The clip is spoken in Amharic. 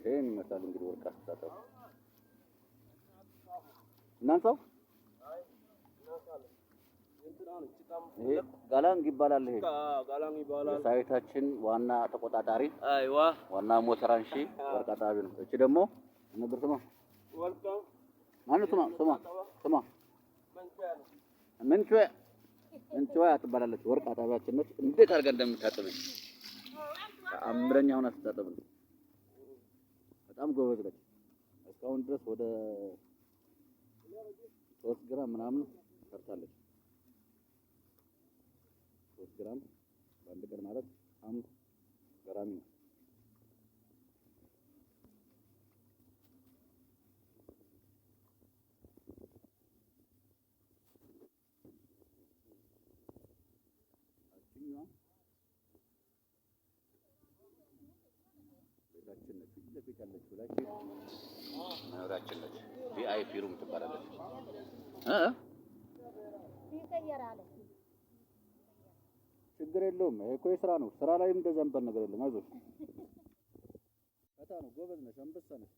ይሄን ይመስላል እንግዲህ ወርቅ አስተጣጠብ እናንተው ይሄ ጋላንግ ይባላል። ይሄ ጋላንግ ይባላል። ሳይታችን ዋና ተቆጣጣሪ አይዋ ዋና ሞተር አንሺ ወርቅ አጣቢ ነው። እቺ ደግሞ ነበር ስማ ወርቅ ማነው ስማ ምንጭዋ ትባላለች። ወርቅ አጣቢያችን ነች። እንዴት አድርጋ እንደምታጠብኝ አምረኛ ሆና ትታጠብ ነው። በጣም ጎበዝ ነች። እስካሁን ድረስ ወደ 3 ግራም ምናምን ሰርታለች። 3 ግራም በአንድ ቀን ማለት 5 ግራም ነው። ቤታችን ነች። ለቤት ያለችው ላይ መኖሪያችን ነች። ቪአይፒ ሩም ትባላለች። ይቀየራል። ችግር የለውም። ይሄ እኮ የስራ ነው። ስራ ላይም እንደዛ የሚባል ነገር የለም። አይዞሽ ፈታ ነው። ጎበዝ ነሽ። አንበሳ ነሽ።